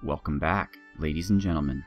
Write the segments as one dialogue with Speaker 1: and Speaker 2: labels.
Speaker 1: Welcome back, ladies and gentlemen.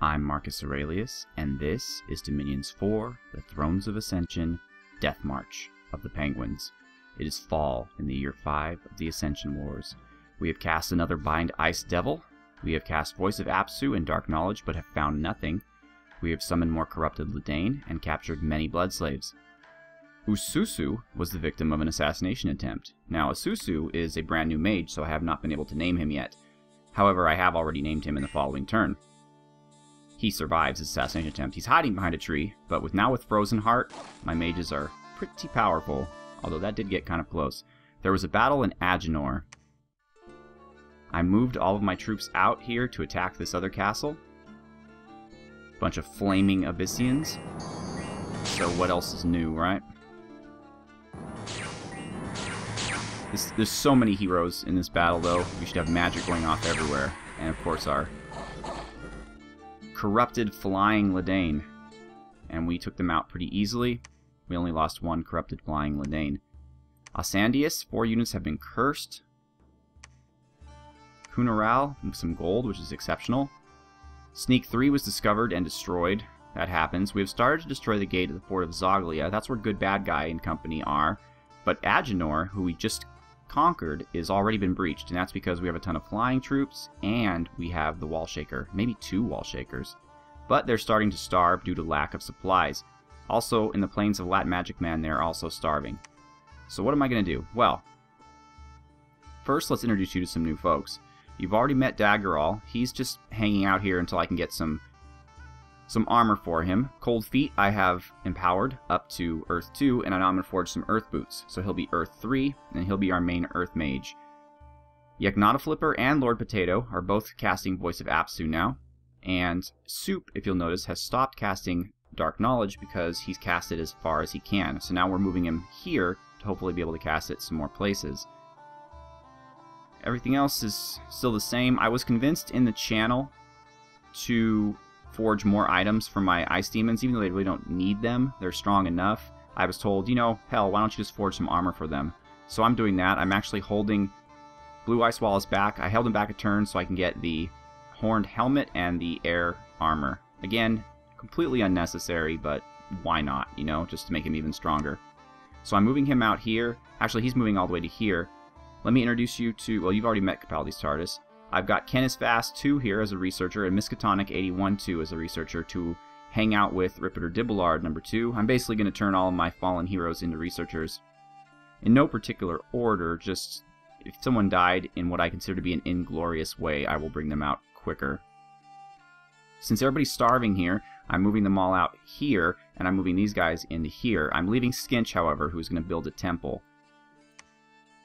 Speaker 1: I'm Marcus Aurelius, and this is Dominions 4, The Thrones of Ascension, Death March of the Penguins. It is fall in the year 5 of the Ascension Wars. We have cast another Bind Ice Devil. We have cast Voice of Apsu and Dark Knowledge, but have found nothing. We have summoned more corrupted Ledan and captured many blood slaves. Ususu was the victim of an assassination attempt. Now, Ususu is a brand new mage, so I have not been able to name him yet. However, I have already named him in the following turn. He survives his assassination attempt. He's hiding behind a tree, but now with Frozen Heart, my mages are pretty powerful, although that did get kind of close. There was a battle in Aju Nor. I moved all of my troops out here to attack this other castle. Bunch of flaming Abyssians. So what else is new, right? There's so many heroes in this battle, though. We should have magic going off everywhere. And, of course, our corrupted flying Ledan. And we took them out pretty easily. We only lost one corrupted flying Ledan. Asandius, 4 units have been cursed. Kunaral, some gold, which is exceptional. Sneak 3 was discovered and destroyed. That happens. We have started to destroy the gate of the fort of Zoglia. That's where Good Bad Guy and company are. But Aju Nor, who we just conquered, is already been breached, and that's because we have a ton of flying troops and we have the wall shaker, maybe 2 wall shakers, but they're starting to starve due to lack of supplies. Also, in the plains of Lat Magic Man, they're also starving. So what am I going to do? Well, first let's introduce you to some new folks. You've already met Daggerall. He's just hanging out here until I can get some armor for him. Cold Feet I have empowered up to Earth 2, and I'm going to forge some Earth Boots. So he'll be Earth 3, and he'll be our main Earth Mage. Yagnata Flipper and Lord Potato are both casting Voice of Apsu now. And Soup, if you'll notice, has stopped casting Dark Knowledge because he's cast it as far as he can. So now we're moving him here to hopefully be able to cast it some more places. Everything else is still the same. I was convinced in the channel to forge more items for my ice demons, even though they really don't need them. They're strong enough. I was told, you know, hell, why don't you just forge some armor for them? So I'm doing that. I'm actually holding Blue Ice Wallace back. I held him back a turn so I can get the horned helmet and the air armor. Again, completely unnecessary, but why not, you know, just to make him even stronger. So I'm moving him out here. Actually, he's moving all the way to here. Let me introduce you to, well, you've already met Capaldi's TARDIS. I've got Kenneth Fast 2 here as a researcher, and Miskatonic 81-2 as a researcher to hang out with Rippeter Dibblard number 2. I'm basically going to turn all of my fallen heroes into researchers. In no particular order, just if someone died in what I consider to be an inglorious way, I will bring them out quicker. Since everybody's starving here, I'm moving them all out here, and I'm moving these guys into here. I'm leaving Skinch, however, who's going to build a temple.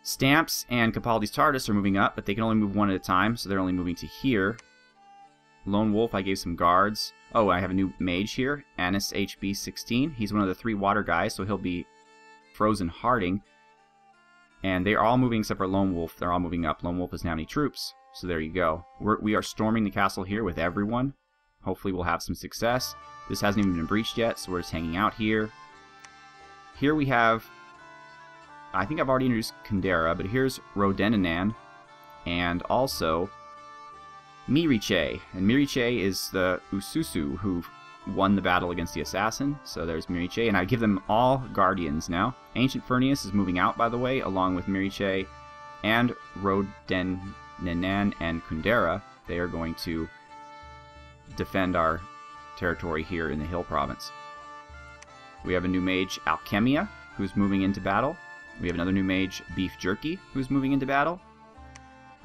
Speaker 1: Stamps and Capaldi's TARDIS are moving up, but they can only move one at a time, so they're only moving to here. Lone Wolf, I gave some guards. Oh, I have a new mage here, Anis HB 16. He's one of the 3 water guys, so he'll be Frozen Hearting. And they are all moving except for Lone Wolf. They're all moving up. Lone Wolf doesn't have any troops, so there you go. We are storming the castle here with everyone. Hopefully we'll have some success. This hasn't even been breached yet, so we're just hanging out here. Here we have, I think I've already introduced Kundera, but here's Rodenanan, and also Miriche. And Miriche is the Ususu who won the battle against the assassin. So there's Miriche, and I give them all guardians now. Ancient Furnius is moving out, by the way, along with Miriche and Rodenanan and Kundera. They are going to defend our territory here in the Hill Province. We have a new mage, Alchemia, who's moving into battle. We have another new mage, Beef Jerky, who's moving into battle.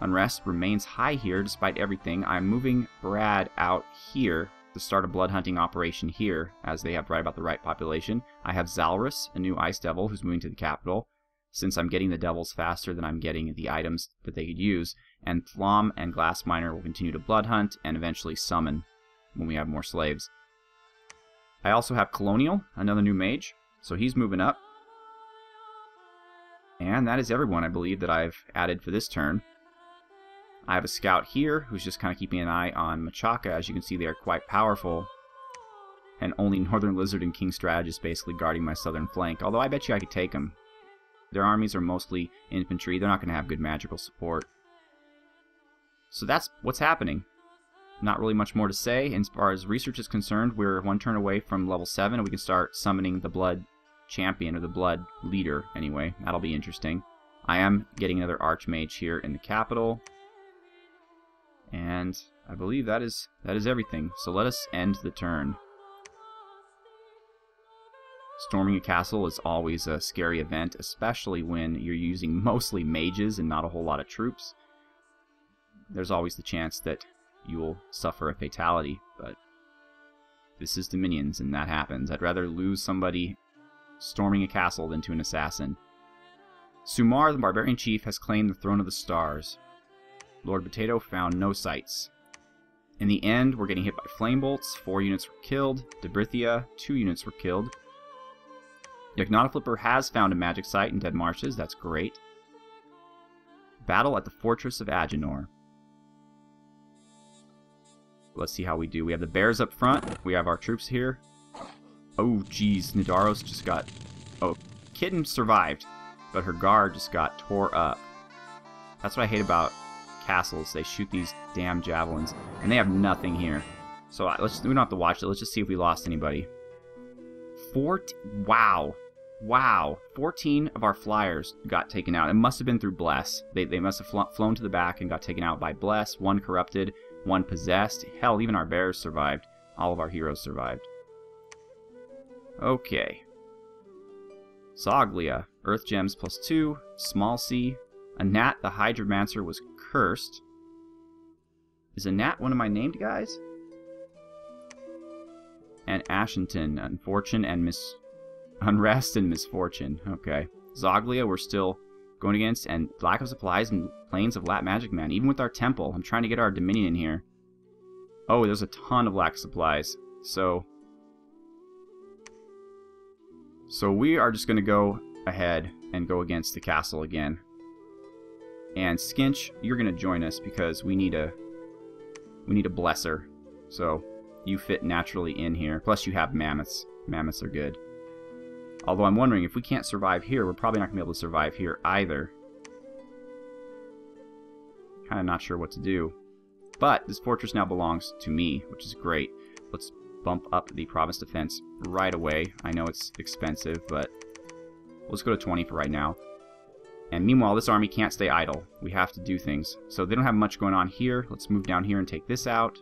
Speaker 1: Unrest remains high here despite everything. I'm moving Brad out here to start a blood hunting operation here, as they have right about the right population. I have Zalrus, a new Ice Devil, who's moving to the capital, since I'm getting the devils faster than I'm getting the items that they could use. And Thlom and Glass Miner will continue to blood hunt and eventually summon when we have more slaves. I also have Colonial, another new mage, so he's moving up. And that is everyone, I believe, that I've added for this turn. I have a scout here who's just kind of keeping an eye on Machaca. As you can see, they are quite powerful. And only Northern Lizard and King Strategist basically guarding my southern flank. Although I bet you I could take them. Their armies are mostly infantry. They're not going to have good magical support. So that's what's happening. not really much more to say. As far as research is concerned, we're 1 turn away from level 7, and we can start summoning the Blood Champion, or the Blood Leader, anyway. That'll be interesting. I am getting another Archmage here in the capital. And I believe that is everything. So let us end the turn. Storming a castle is always a scary event, especially when you're using mostly mages and not a whole lot of troops. There's always the chance that you will suffer a fatality, but this is Dominions, and that happens. I'd rather lose somebody storming a castle than to an assassin. Sumar, the barbarian chief, has claimed the Throne of the Stars. Lord Potato found no sights. In the end, we're getting hit by flame bolts. 4 units were killed. Debrithia, 2 units were killed. Yagnata Flipper has found a magic site in Dead Marshes. That's great. Battle at the Fortress of Aju Nor. Let's see how we do. We have the bears up front. We have our troops here. Oh, geez. Nidaros just got... Oh, Kitten survived, but her guard just got tore up. That's what I hate about castles. They shoot these damn javelins, and they have nothing here. So we don't have to watch it. Let's just see if we lost anybody. Wow. Wow. 14 of our flyers got taken out. It must have been through Bless. They must have flown to the back and got taken out by Bless. 1 corrupted, 1 possessed. Hell, even our bears survived. All of our heroes survived. Okay. Zoglia. Earth Gems +2. Small C. A Gnat, the Hydromancer, was cursed. Is a Gnat one of my named guys? And Ashington, Unfortune and Unrest and Misfortune. Okay. Zoglia we're still going against, and lack of supplies and Plains of Lat Magic Man. Even with our temple, I'm trying to get our Dominion in here. Oh, there's a ton of lack of supplies. So we are just going to go ahead and go against the castle again. And Skinch, you're going to join us because we need a blesser. So you fit naturally in here. Plus you have mammoths. Mammoths are good. Although I'm wondering, if we can't survive here, we're probably not going to be able to survive here either. Kind of not sure what to do. But this fortress now belongs to me, which is great. Let's bump up the province defense right away. I know it's expensive, but let's go to 20 for right now. And meanwhile, this army can't stay idle. We have to do things. So they don't have much going on here. Let's move down here and take this out.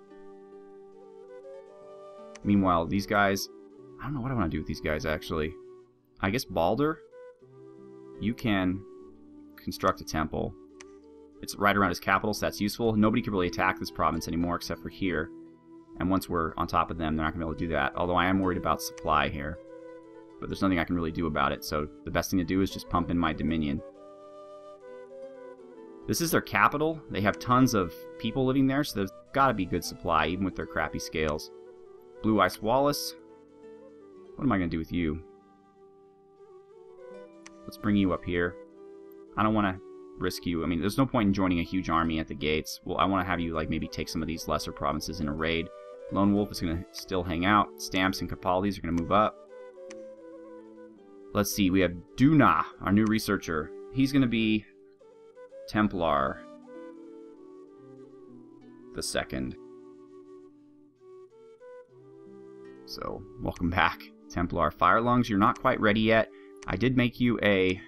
Speaker 1: Meanwhile, these guys... I don't know what I want to do with these guys, actually. I guess Balder, you can construct a temple. It's right around his capital, so that's useful. Nobody can really attack this province anymore except for here. And once we're on top of them, they're not going to be able to do that. Although I am worried about supply here. But there's nothing I can really do about it, so the best thing to do is just pump in my Dominion. This is their capital. They have tons of people living there, so there's got to be good supply, even with their crappy scales. Blue Ice Wallace. What am I going to do with you? Let's bring you up here. I don't want to risk you. I mean, there's no point in joining a huge army at the gates. Well, I want to have you, like, maybe take some of these lesser provinces in a raid. Lone Wolf is going to still hang out. Stamps and Capaldi's are going to move up. Let's see. We have Duna, our new researcher. He's going to be Templar the second. So, welcome back, Templar. Fire Lungs, you're not quite ready yet. I did make you a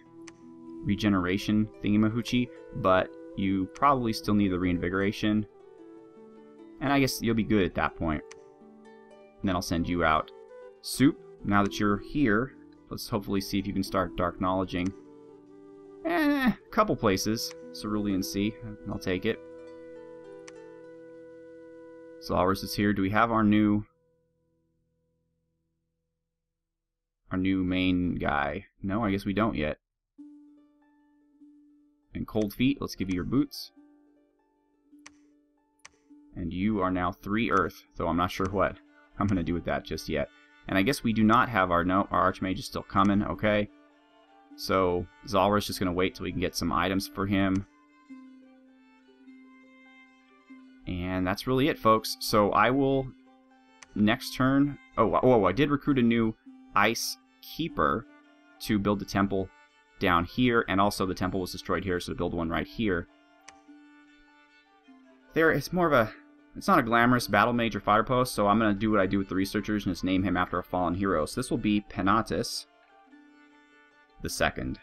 Speaker 1: regeneration thingy-mahoochie, but you probably still need the reinvigoration. And I guess you'll be good at that point. And then I'll send you out. Soup, now that you're here, let's hopefully see if you can start dark knowledging. A couple places. Cerulean Sea, I'll take it. Zalrus is here. Do we have our new main guy? No, I guess we don't yet. And Cold Feet, let's give you your boots. And you are now 3 Earth, though I'm not sure what I'm going to do with that just yet. And I guess we do not have our Archmage is still coming, okay. So Zalrus just going to wait till we can get some items for him. And that's really it, folks. So I will, next turn... Oh, I did recruit a new Ice Keeper to build the temple down here, and also the temple was destroyed here, so to build one right here. It's more of a It's not a glamorous battle mage or fighter post, so I'm going to do what I do with the researchers and just name him after a fallen hero. So this will be Penatus II.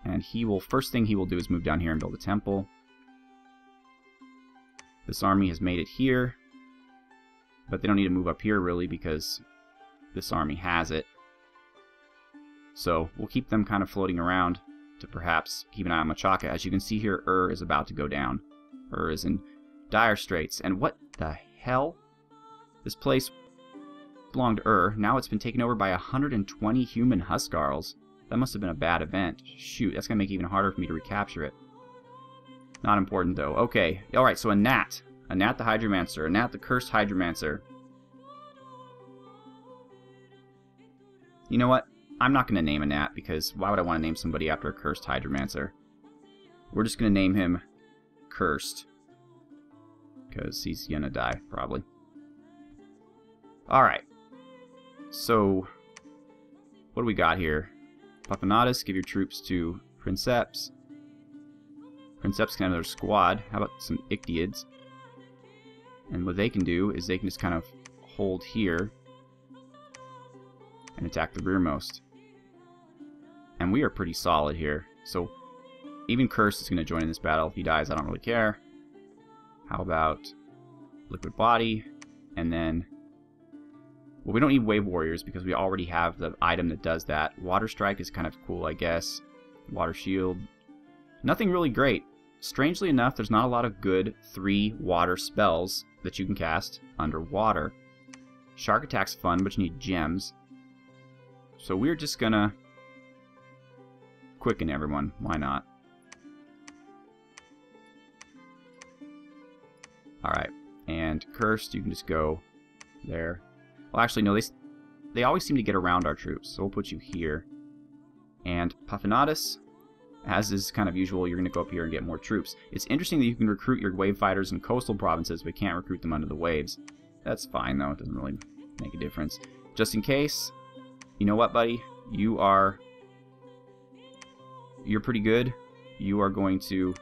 Speaker 1: And he will, first thing he will do is move down here and build a temple. This army has made it here, but they don't need to move up here really because this army has it. So we'll keep them kind of floating around to perhaps keep an eye on Machaka. As you can see here, is about to go down. Is in dire straits. And what the hell? This place belonged to Now it's been taken over by 120 human Huskarls. That must have been a bad event. Shoot, that's going to make it even harder for me to recapture it. Not important, though. Okay, alright, so a Gnat. A Gnat the Hydromancer. A Gnat the Cursed Hydromancer. You know what? I'm not going to name a Gnat, because why would I want to name somebody after a Cursed Hydromancer? We're just going to name him Cursed. Because he's going to die, probably. Alright. So, what do we got here? Papanatus, give your troops to Princeps. Princeps can have their squad. How about some Ictiids? And what they can do is they can just kind of hold here and attack the rearmost. And we are pretty solid here. So even Cursed is going to join in this battle. If he dies, I don't really care. How about Liquid Body? And then, well, we don't need Wave Warriors because we already have the item that does that. Water Strike is kind of cool, I guess. Water Shield. Nothing really great. Strangely enough, there's not a lot of good 3 water spells that you can cast underwater. Shark Attack's fun, but you need gems. So we're just gonna quicken everyone. Why not? Alright. And Cursed, you can just go there. Well, actually, no, they always seem to get around our troops, so we'll put you here. And Papanatus, as is kind of usual, you're going to go up here and get more troops. It's interesting that you can recruit your wave fighters in coastal provinces, but can't recruit them under the waves. That's fine, though. It doesn't really make a difference. Just in case, you know what, buddy? You're pretty good. You are going to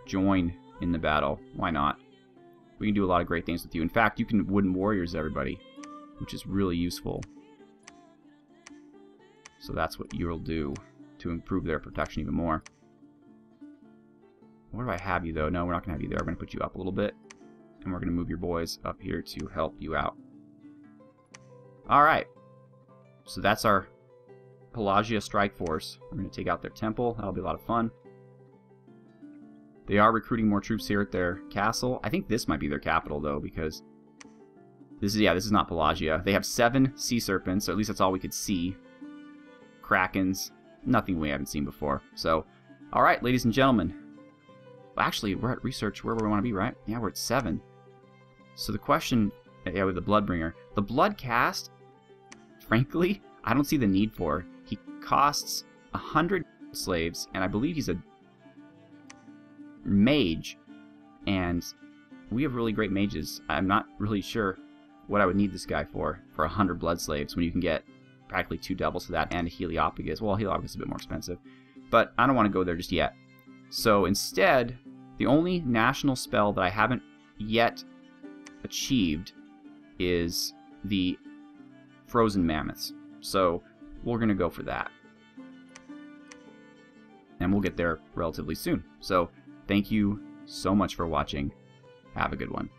Speaker 1: join in the battle. Why not? We can do a lot of great things with you. In fact, you can Wooden Warriors everybody, which is really useful. So that's what you'll do to improve their protection even more. Where do I have you, though? No, we're not going to have you there. We're going to put you up a little bit, and we're going to move your boys up here to help you out. Alright. So that's our Pelagia Strike Force. We're going to take out their temple. That'll be a lot of fun. They are recruiting more troops here at their castle. I think this might be their capital, though, because this is not Pelagia. They have 7 sea serpents, or at least that's all we could see. Krakens. Nothing we haven't seen before. So, alright, ladies and gentlemen. Well, actually, we're at research where we want to be, right? Yeah, we're at 7. So the question, yeah, with the Bloodbringer. The Blood Cast, frankly, I don't see the need for. He costs 100 slaves, and I believe he's a mage, and we have really great mages. I'm not really sure what I would need this guy for 100 blood slaves when you can get practically 2 doubles for that and a Heliopagus. Well, Heliopagus is a bit more expensive, but I don't want to go there just yet. So instead, the only national spell that I haven't yet achieved is the Frozen Mammoths. So we're going to go for that. And we'll get there relatively soon. So thank you so much for watching. Have a good one.